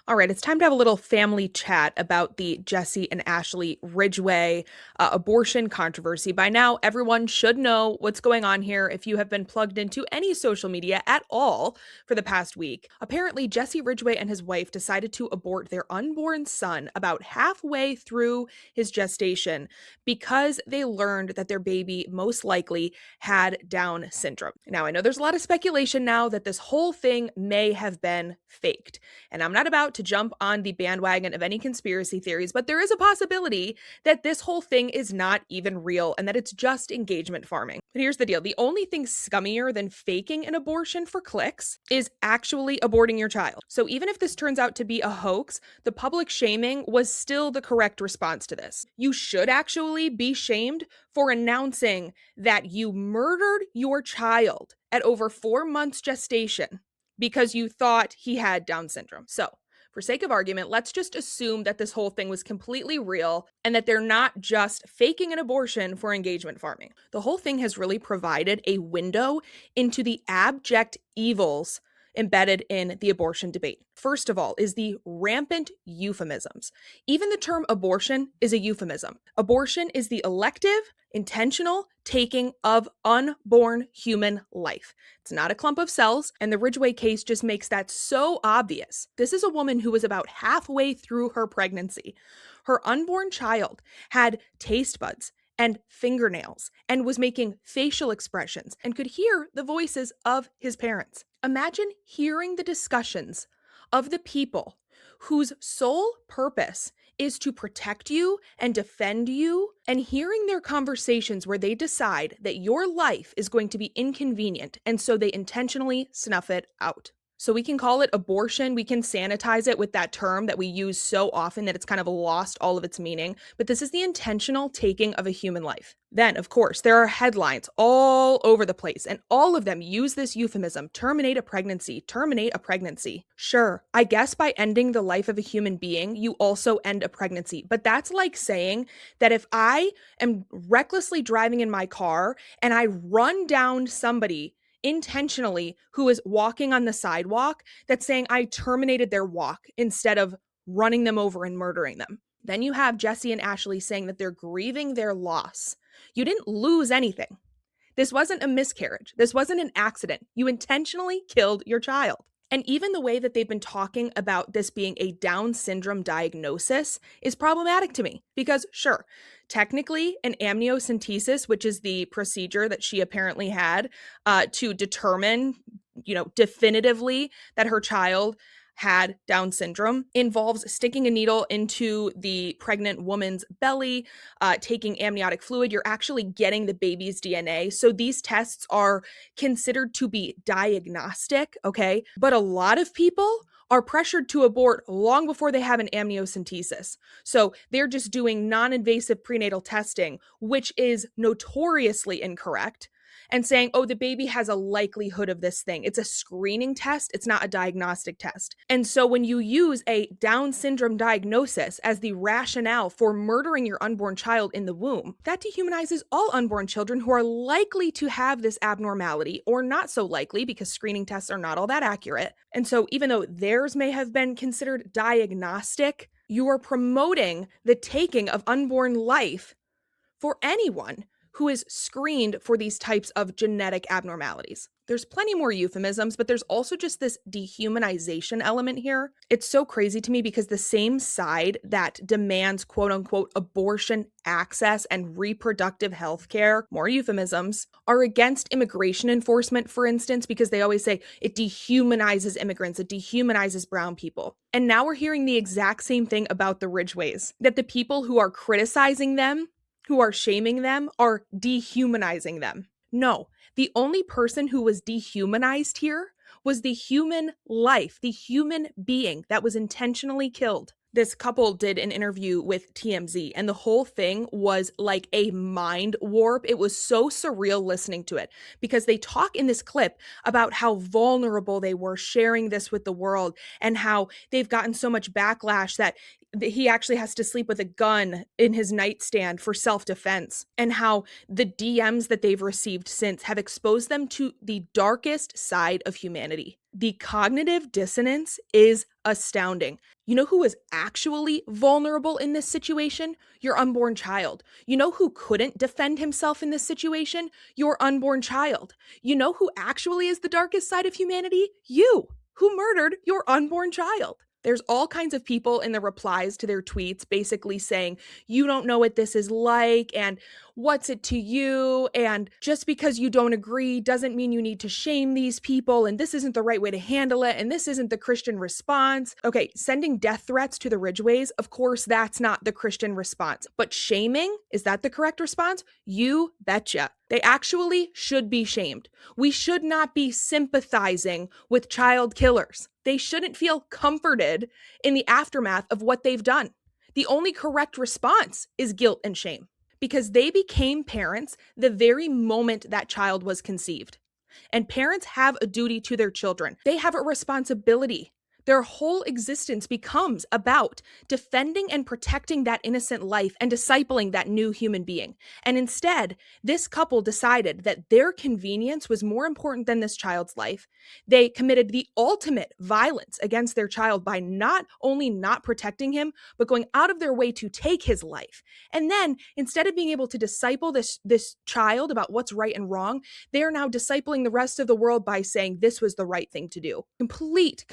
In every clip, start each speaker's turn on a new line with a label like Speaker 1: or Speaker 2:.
Speaker 1: All right, it's time to have a little family chat about the Jesse and Ashley Ridgway abortion controversy. By now, everyone should know what's going on here if you have been plugged into any social media at all for the past week. Apparently, Jesse Ridgway and his wife decided to abort their unborn son about halfway through his gestation because they learned that their baby most likely had Down syndrome. Now, I know there's a lot of speculation now that this whole thing may have been faked. And I'm not about to jump on the bandwagon of any conspiracy theories, but there is a possibility that this whole thing is not even real and that it's just engagement farming. But here's the deal. The only thing scummier than faking an abortion for clicks is actually aborting your child. So even if this turns out to be a hoax, the public shaming was still the correct response to this. You should actually be shamed for announcing that you murdered your child at over 4 months gestation because you thought he had Down syndrome. So, for sake of argument, let's just assume that this whole thing was completely real and that they're not just faking an abortion for engagement farming. The whole thing has really provided a window into the abject evils embedded in the abortion debate. First of all, is the rampant euphemisms. Even the term abortion is a euphemism. Abortion is the elective, intentional taking of unborn human life. It's not a clump of cells, and the Ridgway case just makes that so obvious. This is a woman who was about halfway through her pregnancy. Her unborn child had taste buds and fingernails and was making facial expressions and could hear the voices of his parents. Imagine hearing the discussions of the people whose sole purpose is to protect you and defend you, and hearing their conversations where they decide that your life is going to be inconvenient, and so they intentionally snuff it out. So we can call it abortion, we can sanitize it with that term that we use so often that it's kind of lost all of its meaning, but this is the intentional taking of a human life. Then, of course, there are headlines all over the place, and all of them use this euphemism, terminate a pregnancy, terminate a pregnancy. Sure, I guess by ending the life of a human being, you also end a pregnancy, but that's like saying that if I am recklessly driving in my car and I run down somebody intentionally who is walking on the sidewalk, that's saying I terminated their walk instead of running them over and murdering them. Then you have Jesse and Ashley saying that they're grieving their loss. You didn't lose anything. This wasn't a miscarriage. This wasn't an accident. You intentionally killed your child. And even the way that they've been talking about this being a Down syndrome diagnosis is problematic to me because, sure, technically an amniocentesis, which is the procedure that she apparently had to determine, definitively that her child had Down syndrome, involves sticking a needle into the pregnant woman's belly, taking amniotic fluid. You're actually getting the baby's DNA. So these tests are considered to be diagnostic, okay? But a lot of people are pressured to abort long before they have an amniocentesis. So they're just doing non-invasive prenatal testing, which is notoriously incorrect, and saying, oh, the baby has a likelihood of this thing. It's a screening test. It's not a diagnostic test. And so when you use a Down syndrome diagnosis as the rationale for murdering your unborn child in the womb, that dehumanizes all unborn children who are likely to have this abnormality, or not so likely because screening tests are not all that accurate. And so even though theirs may have been considered diagnostic, you are promoting the taking of unborn life for anyone who is screened for these types of genetic abnormalities. There's plenty more euphemisms, but there's also just this dehumanization element here. It's so crazy to me because the same side that demands quote unquote abortion access and reproductive health care, more euphemisms, are against immigration enforcement, for instance, because they always say it dehumanizes immigrants, it dehumanizes brown people. And now we're hearing the exact same thing about the Ridgways, that the people who are criticizing them, who are shaming them, are dehumanizing them. No, the only person who was dehumanized here was the human life, the human being that was intentionally killed. This couple did an interview with TMZ, and the whole thing was like a mind warp. It was so surreal listening to it because they talk in this clip about how vulnerable they were sharing this with the world and how they've gotten so much backlash that he actually has to sleep with a gun in his nightstand for self-defense, and how the DMs that they've received since have exposed them to the darkest side of humanity. The cognitive dissonance is astounding. You know who was actually vulnerable in this situation? Your unborn child. You know who couldn't defend himself in this situation? Your unborn child. You know who actually is the darkest side of humanity? You, who murdered your unborn child. There's all kinds of people in the replies to their tweets basically saying, you don't know what this is like, and what's it to you? And just because you don't agree doesn't mean you need to shame these people. And this isn't the right way to handle it. And this isn't the Christian response. Okay, sending death threats to the Ridgways, of course, that's not the Christian response. But shaming, is that the correct response? You betcha. They actually should be shamed. We should not be sympathizing with child killers. They shouldn't feel comforted in the aftermath of what they've done. The only correct response is guilt and shame, because they became parents the very moment that child was conceived. And parents have a duty to their children. They have a responsibility. Their whole existence becomes about defending and protecting that innocent life and discipling that new human being. And instead, this couple decided that their convenience was more important than this child's life. They committed the ultimate violence against their child by not only not protecting him, but going out of their way to take his life. And then, instead of being able to disciple this child about what's right and wrong, they are now discipling the rest of the world by saying this was the right thing to do. Complete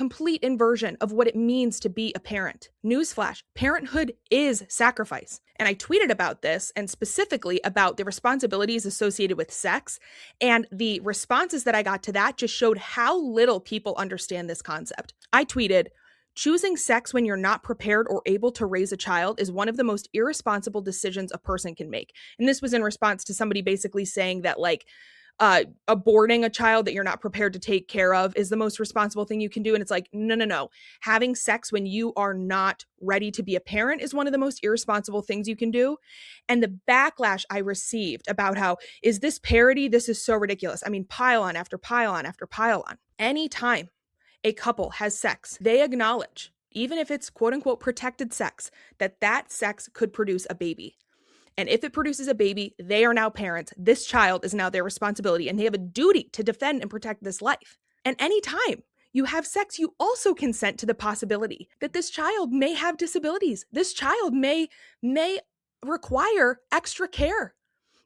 Speaker 1: inversion of what it means to be a parent. Newsflash, parenthood is sacrifice. And I tweeted about this, and specifically about the responsibilities associated with sex. And the responses that I got to that just showed how little people understand this concept. I tweeted, choosing sex when you're not prepared or able to raise a child is one of the most irresponsible decisions a person can make. And this was in response to somebody basically saying that, like, aborting a child that you're not prepared to take care of is the most responsible thing you can do. And it's like, no. Having sex when you are not ready to be a parent is one of the most irresponsible things you can do. And the backlash I received about how, is this parody? This is so ridiculous. I mean, pile on after pile on after pile on. Anytime a couple has sex, they acknowledge, even if it's quote unquote protected sex, that sex could produce a baby. And if it produces a baby, they are now parents. This child is now their responsibility, and they have a duty to defend and protect this life. And anytime you have sex, you also consent to the possibility that this child may have disabilities. This child may require extra care.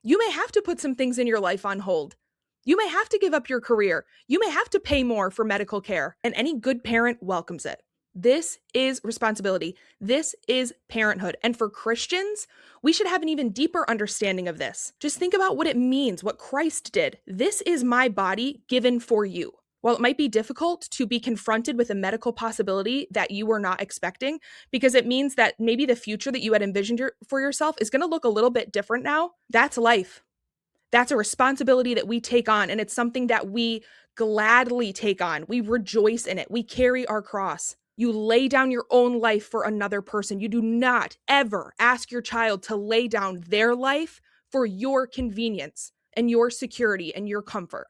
Speaker 1: You may have to put some things in your life on hold. You may have to give up your career. You may have to pay more for medical care, and any good parent welcomes it. This is responsibility. This is parenthood. And for Christians, we should have an even deeper understanding of this. Just think about what it means, what Christ did. This is my body given for you. While it might be difficult to be confronted with a medical possibility that you were not expecting, because it means that maybe the future that you had envisioned for yourself is going to look a little bit different now, that's life. That's a responsibility that we take on, and it's something that we gladly take on. We rejoice in it. We carry our cross. You lay down your own life for another person. You do not ever ask your child to lay down their life for your convenience and your security and your comfort.